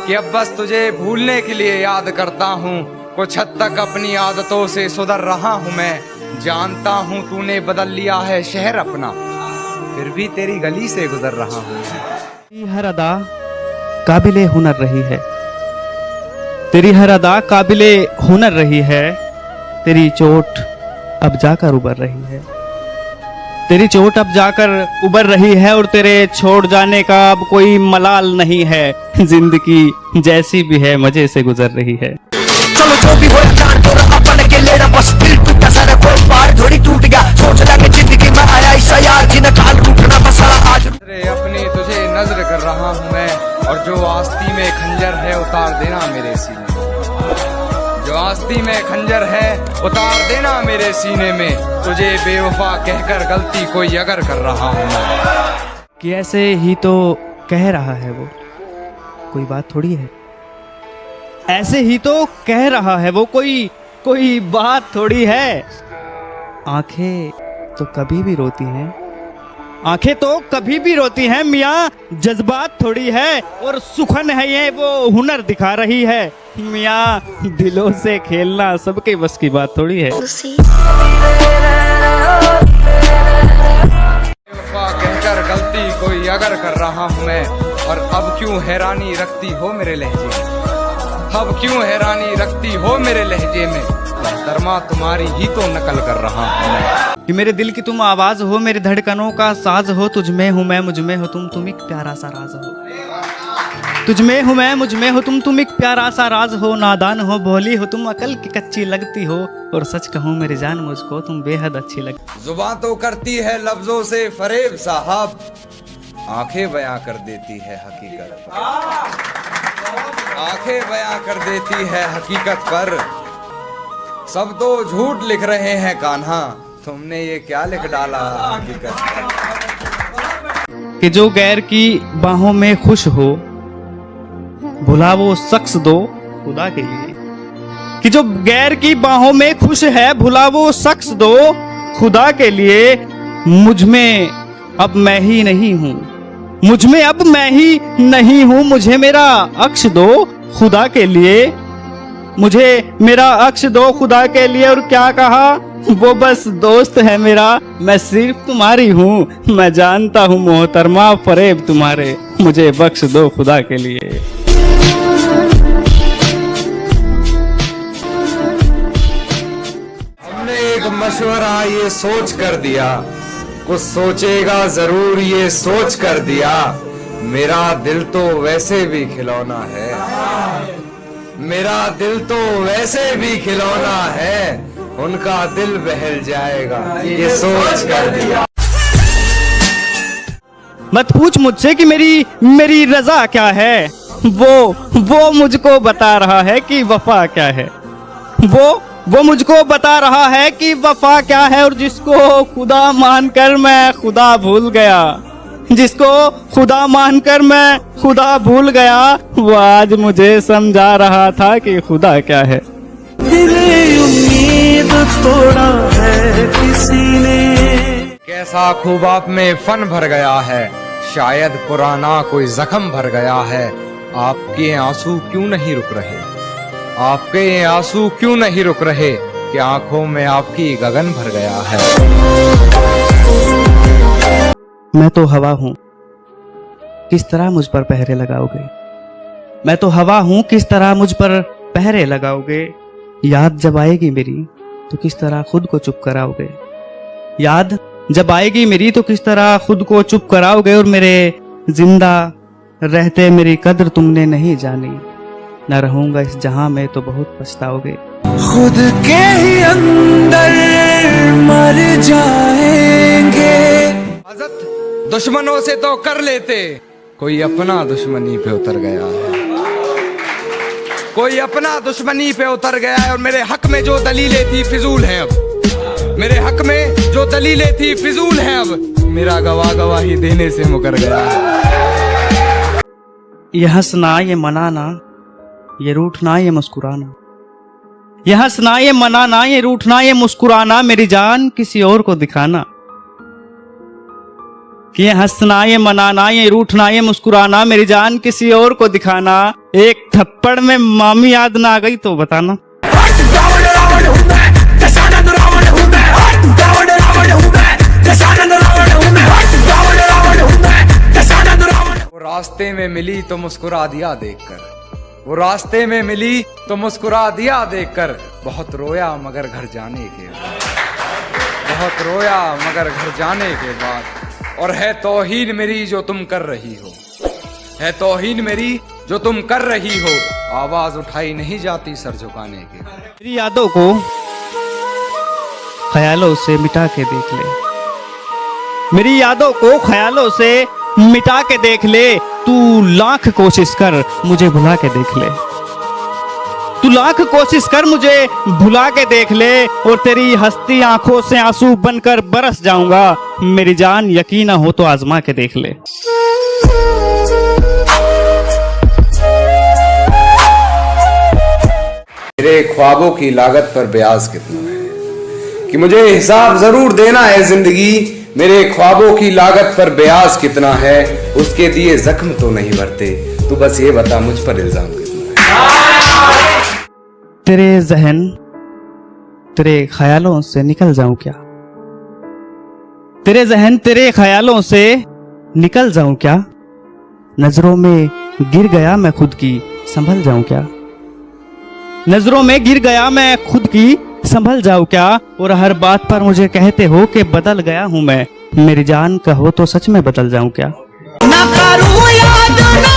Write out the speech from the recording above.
कि अब बस तुझे भूलने के लिए याद करता हूँ। कुछ हद तक अपनी आदतों से सुधर रहा हूँ मैं। जानता हूँ तूने बदल लिया है शहर अपना, फिर भी तेरी गली से गुजर रहा हूँ। हर अदा काबिले हुनर रही है, तेरी हर अदा काबिले हुनर रही है। तेरी चोट अब जाकर उबर रही है, तेरी चोट अब जाकर उबर रही है। और तेरे छोड़ जाने का अब कोई मलाल नहीं है। जिंदगी जैसी भी है मजे से गुजर रही है। चलो जो भी हो जान तो अपन के लेना बस दिल टूटा सारा कोई पार थोड़ी टूट गया। सोच लगे जिंदगी में आया ऐसा यार जिन्हें काल टूटना बसा आज। अपनी तुझे नजर कर रहा हूँ मैं, और जो आस्ती में खंजर है उतार देना मेरे सीने। जो आस्ती में खंजर है उतार देना मेरे सीने में। तुझे बेवफा कहकर गलती कोई अगर कर रहा हूँ मैं। कि ऐसे ही तो कह रहा है वो, कोई बात थोड़ी है। ऐसे ही तो कह रहा है वो, कोई बात थोड़ी है। आंखें तो कभी भी रोती हैं, आंखें तो कभी भी रोती हैं मियाँ, जज्बात थोड़ी है। और सुखन है ये वो हुनर दिखा रही है मियाँ। दिलों से खेलना सबके बस की बात थोड़ी है। कहकर गलती कोई अगर कर रहा हूँ मैं, और अब क्यों हैरानी रखती हो मेरे लहजे में। अब क्यों हैरानी रखती हो मेरे लहजे में। मोहतरमा तुम्हारी ही तो नकल कर रहा हूँ मैं। कि मेरे दिल की तुम आवाज हो, मेरी धड़कनों का साज हो। तुझ में हूँ मैं, मुझ में हो तुम एक प्यारा सा राज हो। तुझ में हूँ मैं, मुझ में हो तुम एक प्यारा सा राज हो। नादान हो भोली हो तुम, अकल की कच्ची लगती हो। और सच कहूँ मेरी जान मुझको तुम बेहद अच्छी लगती। जुबान तो करती है लफ्जों से फरेब साहब, आंखें बयां कर देती है हकीकत। आंखें बयां कर देती है हकीकत पर। सब तो झूठ लिख रहे हैं कान्हा, तुमने ये क्या लिख डाला हकीकत पर। कि जो गैर की बाहों में खुश हो, भुला वो शख्स दो खुदा के लिए। कि जो गैर की बाहों में खुश है, भुला वो शख्स दो खुदा के लिए। मुझ में अब मैं ही नहीं हूँ, मुझ में अब मैं ही नहीं हूँ। मुझे मेरा अक्स दो खुदा के लिए, मुझे मेरा अक्स दो खुदा के लिए। और क्या कहा, वो बस दोस्त है मेरा, मैं सिर्फ तुम्हारी हूँ। मैं जानता हूँ मोहतरमा फरेब तुम्हारे, मुझे बख्श दो खुदा के लिए। हमने एक मशवरा ये सोच कर दिया, कुछ सोचेगा जरूर ये सोच कर दिया। मेरा दिल तो वैसे भी खिलौना है, मेरा दिल तो वैसे भी खिलौना है। उनका दिल बहल जाएगा ये सोच कर दिया। मत पूछ मुझसे कि मेरी रजा क्या है। वो मुझको बता रहा है कि वफा क्या है। वो मुझको बता रहा है कि वफा क्या है। और जिसको खुदा मानकर मैं खुदा भूल गया, जिसको खुदा मानकर मैं खुदा भूल गया, वो आज मुझे समझा रहा था कि खुदा क्या है। उम्मीद तोड़ा है किसी ने। कैसा खूब आप में फन भर गया है, शायद पुराना कोई जख्म भर गया है। आपके आंसू क्यों नहीं रुक रहे, आपके आंसू क्यों नहीं रुक रहे, कि आंखों में आपकी गगन भर गया है। मैं तो हवा हूँ, किस तरह मुझ पर पहरे लगाओगे। मैं तो हवा हूँ, किस तरह मुझ पर पहरे लगाओगे। याद जब आएगी मेरी तो किस तरह खुद को चुप कराओगे। याद जब आएगी मेरी तो किस तरह खुद को चुप कराओगे। और मेरे जिंदा रहते मेरी कद्र तुमने नहीं जानी, न रहूंगा इस जहां में तो बहुत पछताओगे। खुद के ही अंदर मर जाएंगे। हजरत दुश्मनों से तो कर लेते, कोई अपना दुश्मनी पे उतर गया है। कोई अपना दुश्मनी पे उतर गया है। और मेरे हक में जो दलीलें थी फिजूल हैं अब, मेरे हक में जो दलीलें थी फिजूल हैं अब। मेरा गवाही देने से मुकर गया है। ये हंसना, ये मनाना, ये रूठना, ये मुस्कुराना, ये हंसना, ये मनाना, ये रूठना, ये मुस्कुराना, मेरी जान किसी और को दिखाना। कि ये हंसना, ये मनाना, ये रूठना, ये मुस्कुराना, मेरी जान किसी और को दिखाना, एक थप्पड़ में मामी याद ना आ गई तो बताना। वो रास्ते में मिली तो मुस्कुरा दिया देखकर, वो रास्ते में मिली तो मुस्कुरा दिया देखकर, बहुत रोया मगर घर जाने के बाद, बहुत रोया मगर घर जाने के बाद। और है तौहीन मेरी जो तुम कर रही हो, है तौहीन मेरी जो तुम कर रही हो, आवाज उठाई नहीं जाती सर झुकाने के। मेरी यादों को ख्यालों से मिटा के देख ले, मेरी यादों को ख्यालों से मिटा के देख ले, तू लाख कोशिश कर मुझे भुला के देख ले, तू लाख कोशिश कर मुझे भुला के देख ले, और तेरी हंसती आंखों से आंसू बनकर बरस जाऊंगा, मेरी जान यकीन हो तो आजमा के देख ले। मेरे ख्वाबों की लागत पर ब्याज कितना है, कि मुझे हिसाब जरूर देना है जिंदगी, मेरे ख्वाबों की लागत पर ब्याज कितना है, उसके दिए जख्म तो नहीं भरते, तू बस ये बता मुझ पर इल्जाम कितना है। तेरे जहन तेरे ख्यालों से निकल जाऊं क्या, तेरे जहन तेरे ख्यालों से निकल जाऊं क्या, नजरों में गिर गया मैं खुद की संभल जाऊं क्या, नजरों में गिर गया मैं खुद की संभल जाऊं क्या, और हर बात पर मुझे कहते हो कि बदल गया हूं मैं, मेरी जान कहो तो सच में बदल जाऊं क्या। ना करूं याद ना